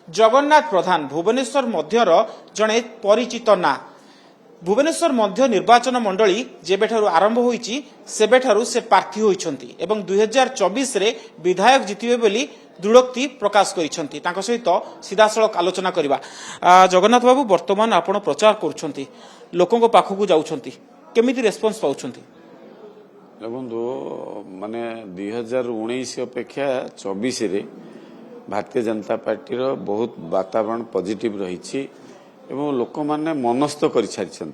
जगन्नाथ प्रधान भुवनेश्वर मध्यर जड़े परिचित ना भुवनेश्वर मध्य निर्वाचन मंडली जेबेठारु आरंभ होईची सेबेठारु से प्रार्थी होईछंती एवं 2024 रे विधायक जितिबे बोली दृढ़ोक्ति प्रकाश करिसंती तांको सहित सीधासळख आलोचना करबा। जगन्नाथ बाबू वर्तमान आपण प्रचार करूछंती लोकंको पाखकु जाउछंती केमिति रेस्पॉन्स पाउछंती? देखो माने 2019 अपेक्षा 24 रे भारतीय जनता पार्टी रो बहुत वातावरण पॉजिटिव रही एवं लोक माने मनस्थ कर सारी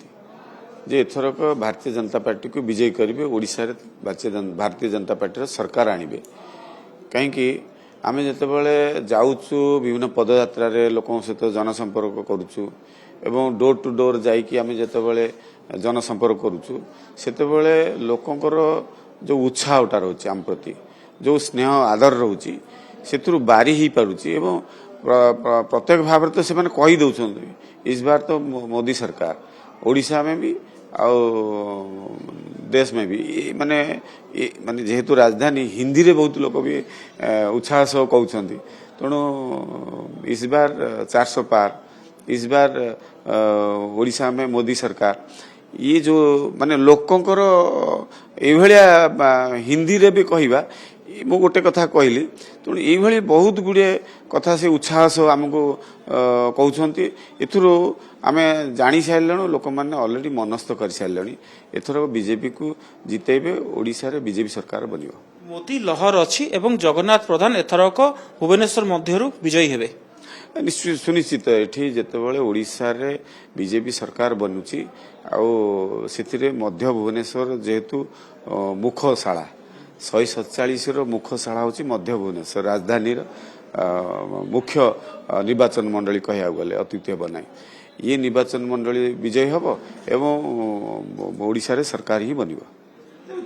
जे एथरक भारतीय जनता पार्टी को विजय करेंगे ओडिशा रे भारतीय जनता पार्टी रो सरकार आनिबे कहीं आमे जेतेबेले जाउछु विभिन्न पदयात्रा रे लोकों सहित जनसंपर्क करूछु एवं डोर टू डोर जाइकी आमे जेतेबेले जनसंपर्क करूछु सेतेबेले लोकंकर जो उत्साहटा रहउछि आम प्रति जो स्नेह आदर रहउछि सेतुरु बारी ही पारुछि एवं प्रत्येक भाव तो से कही दौरान इस बार तो मोदी सरकार ओडिशा में भी आ देश में भी माने माने जेहेतु राजधानी हिंदी रे बहुत लोग भी उत्साह सह कहते तेणु इस बार 400 पार इस बार ओडिशा में मोदी सरकार ये जो माने लोकंकर एभलिया हिंदी रे भी कहवा मु गोटे कथा कहली तेणु ये बहुत गुड़े कथा से उत्साह सह आमको कहते एथुरु आमे जानी सारे लोक मैंने ऑलरेडी मनस्थ कर सारे एथर बीजेपी को जितेबे ओडिशा रे बीजेपी सरकार बनियो मोदी लहर अच्छी एवं जगन्नाथ प्रधान एथरक भुवनेश्वर मध्यरु विजयी हेबे निश्चित सुनिश्चित एठी जेतेबेले ओडिशा रे बीजेपी सरकार बनुची आउ सेथिरे मध्य भुवनेश्वर जेहेतु मुखशाला 147 रो मुखशाला होची मध्य भुवनेश्वर राजधानी मुख्य निर्वाचन मंडली कहया गले अद्वितीय बनाई ये निर्वाचन मंडली विजय हबो एवं ओडिशा रे सरकार ही बनिबो।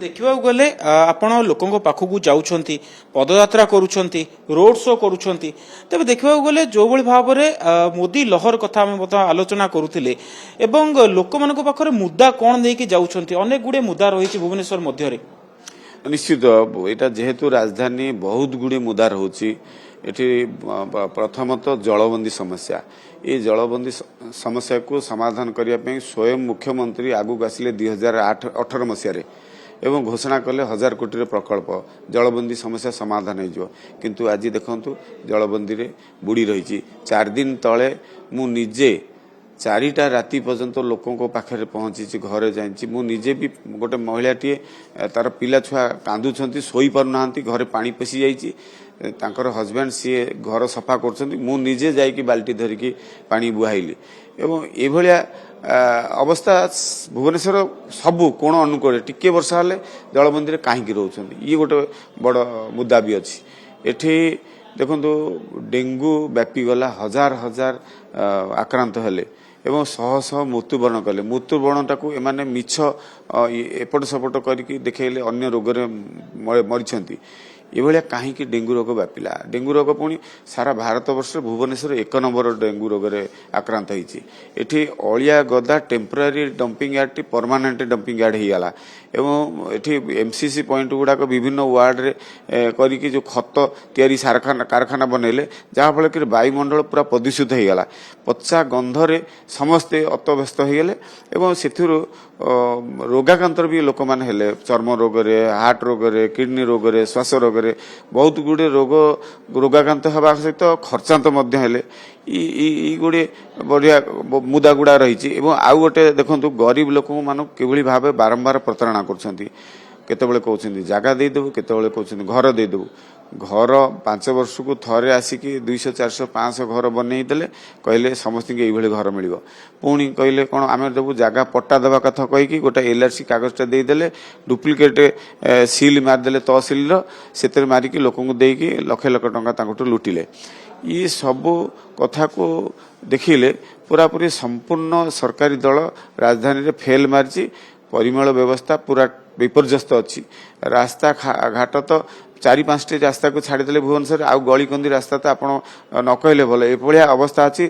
देखा गले आपण लोकों पाखक जाउछंती पदयात्रा करूछंती रोड शो करूछंती तबे देखा गले जो भली भाव में मोदी लहर कथा हम आलोचना करूथिले एवं लोक मानको पाखरे मुद्दा कोन नेकी जाउछंती अनेक गुडे मुद्दा रहिछि भुवनेश्वर मध्य रे निश्चित एटा जेहेतु राजधानी बहुत गुडी मुद्दा रहउछि एठी प्रथमतः जलबंदी समस्या ये जलबंदी समस्या को समाधान करिया पे स्वयं मुख्यमंत्री आगु आसिले 2018 मसिया रे एवं घोषणा कले 1000 कोटी प्रकल्प जलबंदी समस्या समाधान हो किंतु आज देखंतु जलबंदी रे बुड़ी रही 4 दिन तले मु निजे 4टा राति पर्यंत लोकों पाखे पहुंची घरे जाइए मु निजे भी गोटे महिलाटी तार पिला छुआ कांदुछंती सोई पारुना घरे पानी पशि जाइए तांकर हस्बैंड सी घर सफा कर मु निजे जाइकी बाल्टी धरिकी पानी बुहाइली एवं एभलिया अवस्था भुवनेश्वर सबू कोण अनुकूल टिके वर्षा हेले जलबंदी कहीं रोच ये गोटे बड़ मुद्दा भी अच्छी एठी देखो डेंगू व्यापी गला हजार हजार आक्रांत हेले एवं शह शह मृत्युवरण कले मृत्युवरण टाकू एमाने मिछ एपट सपट करके देखले अन्य रोग मरीछंती एभलिया कहीं डेंगू रोग व्यापिला डेंगू रोग पुणी सारा भारत वर्ष भुवनेश्वर 1 नंबर डेंगू रोग रे आक्रांत होईची एठी अलिया गदा टेम्पररी डंपिंग यार्ड टी परमानेंट डंपिंग यार्ड हियाला एवं एठी एमसीसी पॉइंट गुडाक विभिन्न वार्ड रे करिकी जो खत तयारी कारखाना बनैले जहा फल कि वायुमंडल पूरा प्रदूषित होईगला पचा गंध रे समस्ते अतव्यस्त होईगले एवं सेथिरु रोगाकांतर भी लोक माने हेले चर्म रोग रे हार्ट रोग रे किडनी रोग रे श्वास रोग रे बहुत गुडे रोग रोगाकांत हवा सहित खर्चांत मध्य हेले ई गुडे बढ़िया मुद्दा गुड़ा रही एवं आउ गोटे देखंतु गरीब लोक मान किभली भाबे बारंबार प्रतारणा करछंती केतेबेले कहउछंती जागा दे देबो केतेबेले कहउछंती घर दे देबो घर 5 वर्ष को थरे आसिकी 200 400 500 घर बनई देले कहले समस्त के एभली घर मिलिबो पुणी कहले कोन आमे देबो जागा पट्टा देबा कथा कहिकी गोटा एलआरसी कागजटा दे देले डुप्लिकेट सील मार देले तहसील रो सेतर मारिकी लोकन को देकी लाख लाख टंका तांकटो लुटिले ये सब कथा को देखिले पूरा पूरी संपूर्ण सरकारी दल राजधानी रे फेल मारची परिमल व्यवस्था पूरा विपर्यस्त अच्छी रास्ता घाट तो 4-5टी रास्ता को छाड़ीदे भुवनेश्वर आउ गली कंदी रास्ता तो आप न कहले भल एभलिया अवस्था अच्छी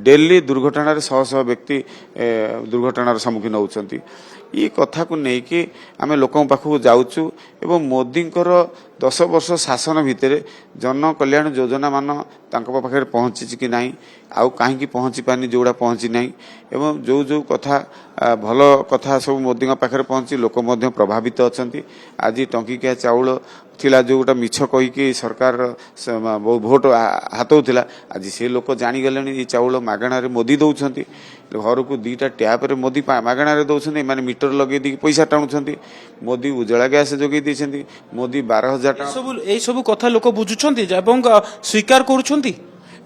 डेली दुर्घटना शह शह व्यक्ति दुर्घटनार सम्मुखीन होती ये कथा को लेकिन आम लोक पाखक जाऊँ एवं मोदींकर 10 वर्ष शासन भितर जन कल्याण योजना मान पाखे पहुँची कि ना आउ कहीं पहुँची पानी जोड़ा पहुँची ना एवं जो जो कथा भल कथा सब मोदी पाखे पहुँची लोक प्रभावित अच्छा आज टंकिकिया चाउल थिला जो गोटा मिछ कहीकि सरकार भोट हाथौला आज से लोक जाणीगले ये चाउल मागणार मोदी दौरान घर को 2टा टैप रे मोदी मागणार दौरान माने मीटर लगे दी पैसा टाणुंट मोदी उज्ज्वला गैस जोगे देछंती मोदी 12,000 सब कथा लोक बुझुछंती एवं स्वीकार करूछंती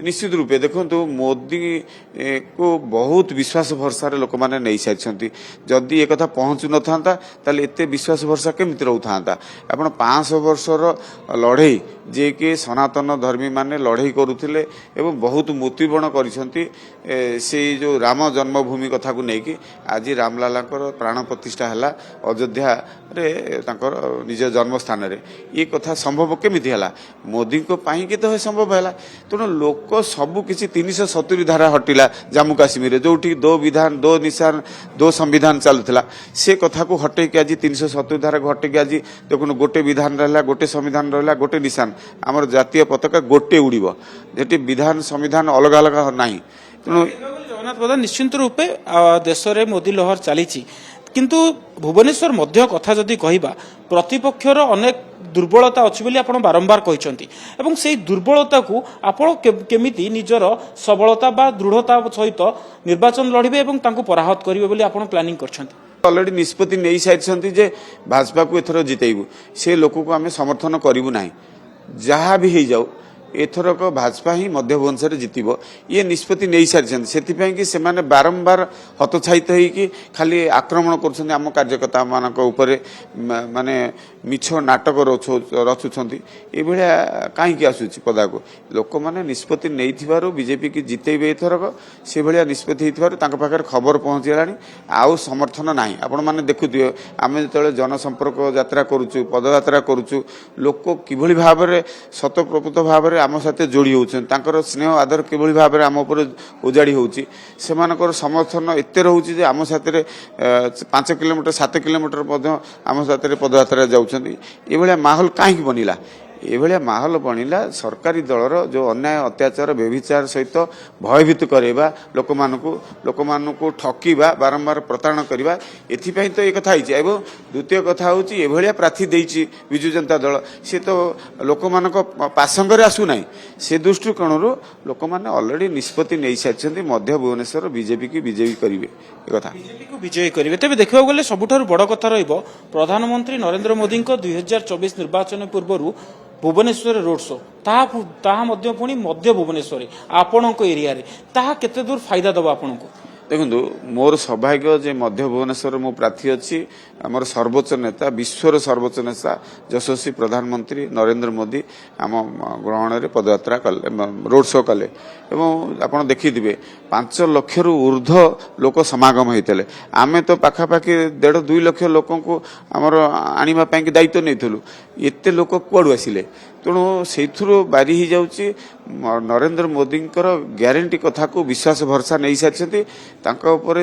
निश्चित रूपे देखो मोदी को बहुत विश्वास भरसा लोक मैंने नहीं सारी जदि एक कथा पहुँचु न था एत विश्वास भरसा केमी रोता आप 500 वर्षर लड़ई जे कि सनातन धर्मी माने लड़ई करुले एवं बहुत मृत्युवरण कर जो राम जन्मभूमि कथा को लेकिन आज रामलाला प्राण प्रतिष्ठा है अयोध्या रे निज जन्मस्थान रे ये कथा संभव केमी है मोदी को पाई तो संभव है तेणु लोक सबु किसी 370 धारा हटिला जम्मू काश्मीर जो दो विधान दो निशान दो संविधान चलुला से कथा को हटे कि आज 370 धारा को हटे कि आज देखो गोटे विधान रहा गोटे संविधान रहा गोटे निशान आमर जातीय पताका गोटे उड़ीब जे विधान संविधान अलग अलग ना तेणु जगन्नाथ प्रधान निश्चिंत रूपे देश में मोदी लहर चली किंतु भुवनेश्वर मध्य कथा जदि कहबा प्रतिपक्षर अनेक दुर्बलता अच्छी बोली आपण बारंबार कहते एवं से दुर्बलता को आपण केमिति निजर सबलता बा दृढ़ता सहित निर्वाचन लड़िबे एवं तांको पराहत करिवे बोली आपण प्लानिंग करछंती ऑलरेडी निष्पत्ति नहीं सारी जे भाजपा को एथर जितेबू से लोक को आम समर्थन करूँ ना जहाँ भी हो जाऊ एथरक भाजपा ही मध्य भुवनेश्वर जितब ये निष्पत्ति नहीं सारी से बारंबार हतछाइत होगी खाली आक्रमण करम कार्यकर्ता मानक माने मिछ नाटक रचुंट ये कहीं आसूची पदा को लोक मैंने निष्पत्ति नहीं बीजेपी की जितेबे एथरक से भाया निष्पत्ति पाखे खबर पहुँचीगला आउ समर्थन ना आपण मैंने देखुए आम जो जनसंपर्क यात्रा करुचु पदयात्रा करुचु लोक किभली भाव शत प्रकृत भाव आम साथ जोड़ी होकर स्नेह आदर किभली भाव आम उपर उजाड़ी होची समर्थन एत रोचे आम साथ 5 किलोमीटर 7 किलोमीटर आम साथ पदयात्रा जाऊँगी ये माहौल कहीं बनला ये माहौल बनला सरकारी दलर जो अन्याय अत्याचार व्यभिचार सहित भयभीत करवा लोक मानू ठकीबा बारंबार प्रताड़ना करवा एथिपाई तो ये कथा है द्वितीय कथा हूँ ये प्रार्थी देती विजु जनता दल सी तो लोक मान पासंग आसूना से दृष्टिकोण लोक मैंने अलरेडी निष्पत्ति नहीं सारी मध्य भुवनेश्वर बीजेपी की विजयी करेंगे बीजेपी को विजयी करेंगे तेज देखा गले सबुठारु बड़ कथा रहिबो प्रधानमंत्री नरेंद्र मोदी 2024 निर्वाचन पूर्व भुवनेश्वर रोड शो ताहा पुणी मध्य भुवनेश्वर आपण एरिया ताहा केते दूर फायदा दबा आपन को देखो मोर सौभाग्य जे मध्य भुवनेश्वर मु प्रार्थी अच्छी आमर सर्वोच्च नेता विश्वर सर्वोच्च नेता यशस्वी प्रधानमंत्री नरेंद्र मोदी आम ग्रहण में पदयात्रा कले रोड शो कले एवं आप देखिथे 5 लाख ऊर्ध्व लोक समागम होते आमे तो पाखापाखि 1.5-2 लाख लोक आमर आने दायित्व नहीं एत लोक कुआड़ू आसिले तेणु से बारी ही जाऊँगी नरेंद्र मोदी ग्यारंटी कथा को विश्वास भरसा नहीं सारी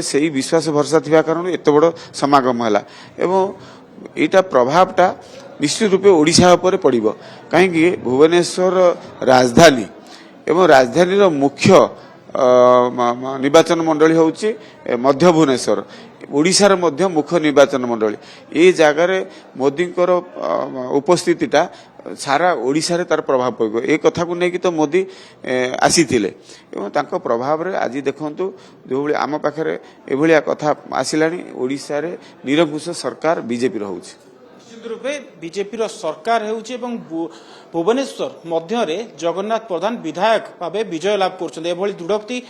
से विश्वास भरसा थी कारण एत बड़ समागम है एवं यहाँ प्रभावटा निश्चित रूपे ओडिशा उपर पड़ो कहीं भुवनेश्वर राजधानी एवं राजधानी मुख्य निर्वाचन मंडली हूँ मध्य भुवनेश्वर ओडिशार मध्य मुख्य निर्वाचन मंडली ये जगार मोदी उपस्थितिटा सारा ओडिशा रे तार प्रभाव पड़ो ए कथा को लेकिन तो मोदी आसीथिले एवं तांको प्रभाव रे आज देखंतु जो भली आम पाखरे एभलिया कथा आसिलानी ओडिशा रे निरंकुश सरकार बीजेपी रहउछि निश्चित रूपे बीजेपी सरकार होउछि एवं भुवनेश्वर मध्य जगन्नाथ प्रधान विधायक भाव विजय लाभ कर दृढ़ोक्ति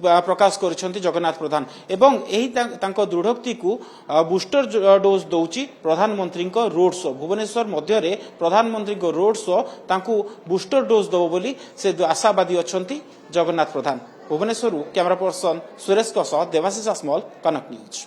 प्रकाश कर जगन्नाथ प्रधान एवं यही दृढ़ोक्ति को बूस्टर डोज दौची प्रधानमंत्री रोड शो भुवनेश्वर मध्य प्रधानमंत्री रोड शो तांकु बूस्टर डोज दब बोली से आशावादी अच्छा जगन्नाथ प्रधान भुवनेश्वर कैमरा पर्सन सुरेश देवाशीष आसमल कनक न्यूज।